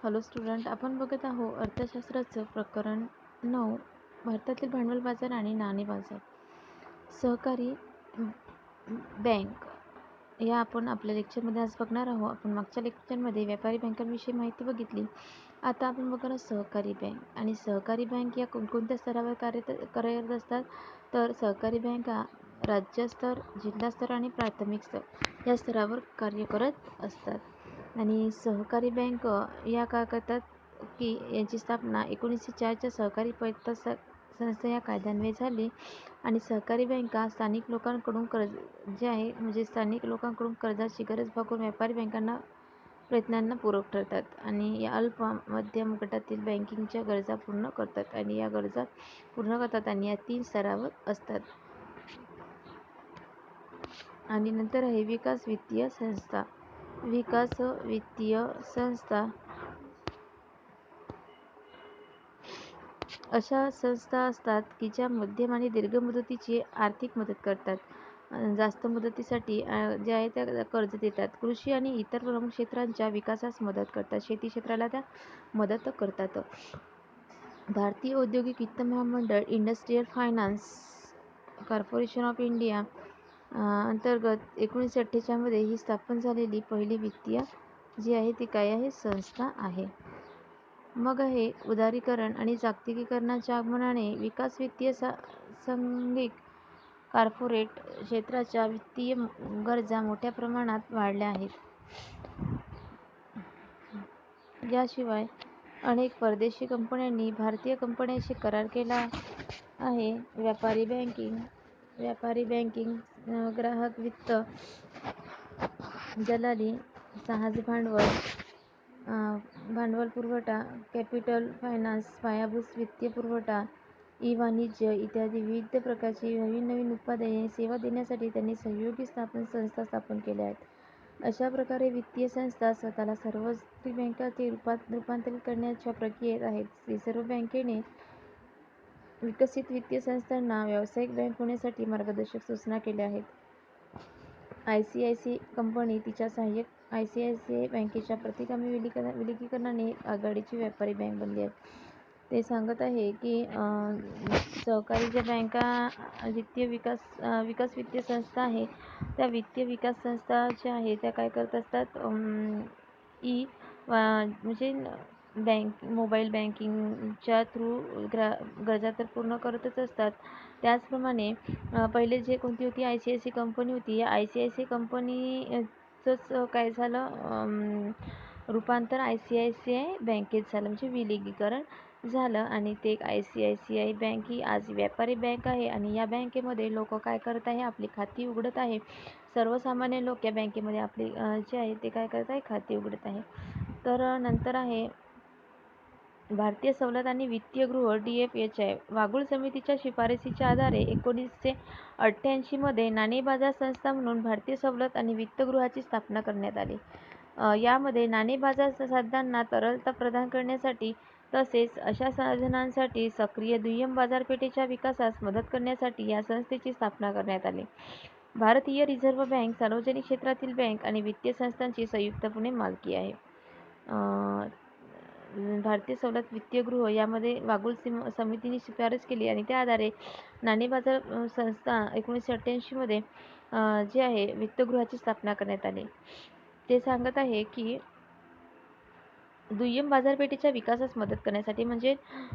Hello student, आपण बघत आहोत अर्थशास्त्राचं प्रकरण 9, भारतातील भांडवल बाजार आणि नाणे बाजार. सहकारी बँक या आपण आपल्या लेक्चरमध्ये आज बघणार आहोत. आपण मागच्या लेक्चरमध्ये व्यापारी बँकांविषयी माहिती बघितली. आता आपण बघणार सहकारी बँक. आणि सहकारी बँक या कोणकोणत्या स्तरावर कार्यरत असतात, तर सहकारी बँका राज्यस्तर, जिल्हास्तर आणि प्राथमिक स्तर या स्तरावर कार्य करत असतात. आणि सहकारी बँक या काय करतात की यांची स्थापना 1904च्या सहकारी पतन संस्था या कायद्यान्वये झाली. आणि सहकारी बँका स्थानिक लोकांकडून स्थानिक लोकांकडून कर्जाची गरज भागवून व्यापारी बँकांना प्रयत्नांना पूरक ठरतात. आणि या अल्प मध्यम गटातील बँकिंगच्या गरजा पूर्ण करतात. आणि या या 3 स्तरावर असतात. आणि नंतर आहे विकास वित्तीय संस्था. विकास वित्तीय संस्था अशा संस्था असतात की ज्या मध्यम आणि दीर्घ मुदतीची आर्थिक मदत करतात. जास्त मुदतीसाठी जे आहे त्या कर्ज देतात. कृषी आणि इतर प्रमुख क्षेत्रांच्या विकासास मदत करतात. शेती क्षेत्राला त्या मदत करतात. भारतीय औद्योगिक वित्त महामंडळ industrial finance corporation of India अंतर्गत 1948 मध्ये ही स्थापन झालेली पहिली वित्तीय जी आहे ती काय आहे, संस्था आहे. मग आहे उदारीकरण आणि जागतिकीकरणाच्या आगमनाने विकास वित्तीय सांघिक कॉर्पोरेट क्षेत्राच्या वित्तीय गरजा मोठ्या प्रमाणात वाढल्या आहेत. याशिवाय अनेक परदेशी कंपन्यांनी भारतीय कंपन्यांशी करार केला आहे. व्यापारी बँकिंग, ग्राहक वित्त, दलाली, जहाज भांडवल पुरवठा, कॅपिटल फायनान्स, पायाभूत वित्तीय पुरवठा, ई-वाणिज्य इत्यादी विविध प्रकारची नवीन उत्पादने सेवा देण्यासाठी त्यांनी सहयोगी संस्था स्थापन केल्या आहेत. अशा प्रकारे वित्तीय संस्था स्वतःला सार्वत्रिक बँकांमध्ये रूपांतरित करण्याच्या प्रक्रियेत आहेत. रिझर्व्ह बँकेने विकसित वित्तीय संस्थांना व्यावसायिक बँक होण्यासाठी मार्गदर्शक सूचना केल्या आहेत. आयसीआयसीआय कंपनी तिच्या सहाय्यक आयसीआयसीआय बँकेच्या प्रतिगामी विलिनीकरणाने एक आघाडीची व्यापारी बँक बनली आहे. ते सांगत आहे की सहकारी ज्या बँका विकास वित्तीय संस्था आहे, त्या वित्तीय विकास संस्था ज्या आहे त्या काय करत असतात, म्हणजे मोबाईल बँकिंगच्या थ्रू गरजा तर पूर्ण करतच असतात. त्याचप्रमाणे पहिले जे कोणती होती, आयसीआयसीआय कंपनी होती. या आयसीआयसीआय कंपनीचंच काय झालं, रूपांतर आयसीआयसीआय बँकेत झालं, म्हणजे विलिनीकरण झालं. आणि ते आयसीआयसीआय बँक ही आज व्यापारी बँक आहे. आणि या बँकेमध्ये लोक काय करत आहे, आपली खाती उघडत आहे. सर्वसामान्य लोक या बँकेमध्ये आपली जे आहे ते काय करत आहे, खाती उघडत आहे. तर नंतर आहे भारतीय सवलत आणि वित्तीय गृह DFHI. वागुळ समितीच्या शिफारसीच्या आधारे 1988 मध्ये नाणे बाजार संस्था म्हणून भारतीय सवलत आणि वित्तगृहाची स्थापना करण्यात आली. यामध्ये नाणे बाजार साधनांना तरलता प्रदान करण्यासाठी तसेच अशा साधनांसाठी सक्रिय दुय्यम बाजारपेठेच्या विकासास मदत करण्यासाठी या संस्थेची स्थापना करण्यात आली. भारतीय रिझर्व्ह बँक सार्वजनिक क्षेत्रातील बँक आणि वित्तीय संस्थांची संयुक्तपणे मालकी आहे. भारतीय सवलत वित्तीय गृह यामध्ये वागुळ समितीने शिफारस केली आणि त्या आधारे नाणे बाजार संस्था 1988 मध्ये जे आहे वित्तगृहाची स्थापना करण्यात आली. ते सांगत आहे की दुय्यम बाजारपेठेच्या विकासास मदत करण्यासाठी, म्हणजे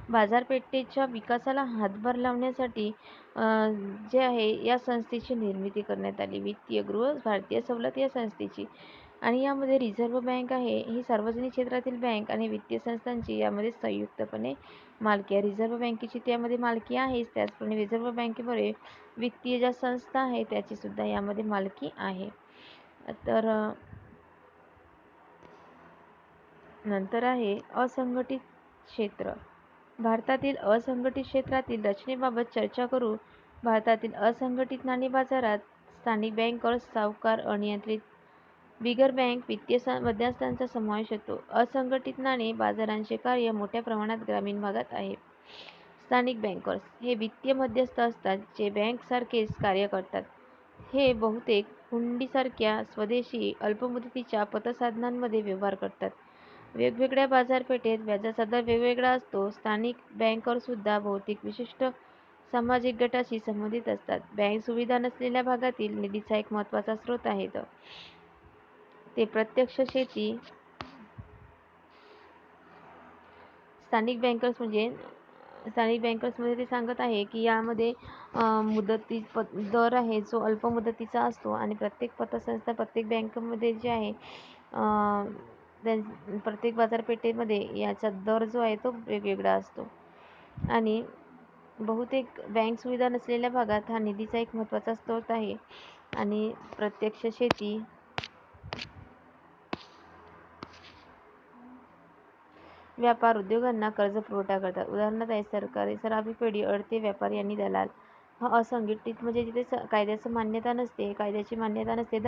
बाजारपेठेच्या विकासाला हातभार लावण्यासाठी जे आहे या संस्थेची निर्मिती करण्यात आली, वित्तीय गृह भारतीय सवलत या संस्थेची. आणि यामध्ये रिझर्व्ह बँक आहे ही सार्वजनिक क्षेत्रातील बँक आणि वित्तीय संस्थांची यामध्ये संयुक्तपणे मालकी आहे. रिझर्व्ह बँकेची त्यामध्ये मालकी आहेच, त्याचप्रमाणे रिझर्व्ह बँकेमध्ये वित्तीय ज्या संस्था आहे त्याची सुद्धा यामध्ये मालकी आहे. तर नंतर आहे असंघटित क्षेत्र. भारतातील असंघटित क्षेत्रातील रचनेबाबत चर्चा करू. भारतातील असंघटित नाणे बाजारात स्थानिक बँकर्स, सावकार, अनियंत्रित बिगर बँक वित्तीय मध्यस्थांचा समावेश होतो. असंघटित नाणे बाजारांचे कार्य मोठ्या प्रमाणात ग्रामीण भागात आहे. स्थानिक बँकर्स हे वित्तीय मध्यस्थ असतात जे बँकसारखेच कार्य करतात. हे बहुतेक हुंडीसारख्या स्वदेशी अल्पमुदतीच्या पतसाधनांमध्ये व्यवहार करतात. वेगवेगळ्या बाजारपेठेत व्याजाचा दर वेगवेगळा असतो. स्थानिक बँकरसुद्धा बहुतेक विशिष्ट सामाजिक गटाशी संबंधित असतात. बँक सुविधा नसलेल्या भागातील निधीचा एक महत्त्वाचा स्रोत आहेत. ते प्रत्यक्ष शेती. स्थानिक बँकर्समध्ये ते सांगत आहे की यामध्ये दर आहे जो अल्प मुदतीचा असतो आणि प्रत्येक पतसंस्था प्रत्येक बँकेमध्ये जे आहे प्रत्येक बाजारपेठेमध्ये याचा दर जो आहे तो वेगवेगळा असतो. आणि बहुतेक बँक सुविधा नसलेल्या भागात हा निधीचा एक महत्त्वाचा स्रोत आहे. आणि प्रत्यक्ष शेती, व्यापार उद्योगांना कर्ज पुरवठा करतात. उदाहरणार्थ आहे सरकारी सराफी पेढी, अडते व्यापारी आणि दलाल. हा असंघटित म्हणजे जिथे कायद्याची मान्यता नसते.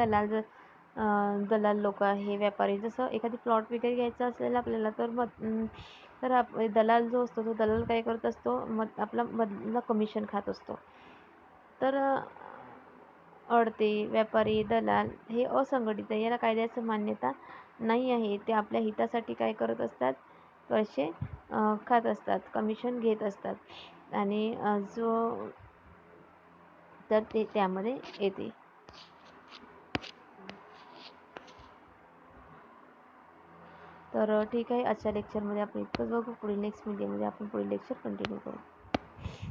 दलाल लोक आहे, व्यापारी. जसं एखादी प्लॉट वगैरे घ्यायचा असेल आपल्याला तर दलाल जो असतो तो दलाल काय करत असतो, आपला मधला कमिशन खात असतो. तर अडते व्यापारी, दलाल हे असंघटित आहे, याला कायद्याची मान्यता नाही आहे. ते आपल्या हितासाठी काय करत असतात, पैसे खात असतात, कमिशन घेत असतात. आणि ते त्यामध्ये येते. तर ठीक आहे, आजच्या लेक्चरमध्ये आपण इतकंच बघू. पुढील नेक्स्ट मीडियामध्ये आपण पुढील लेक्चर कंटिन्यू करू.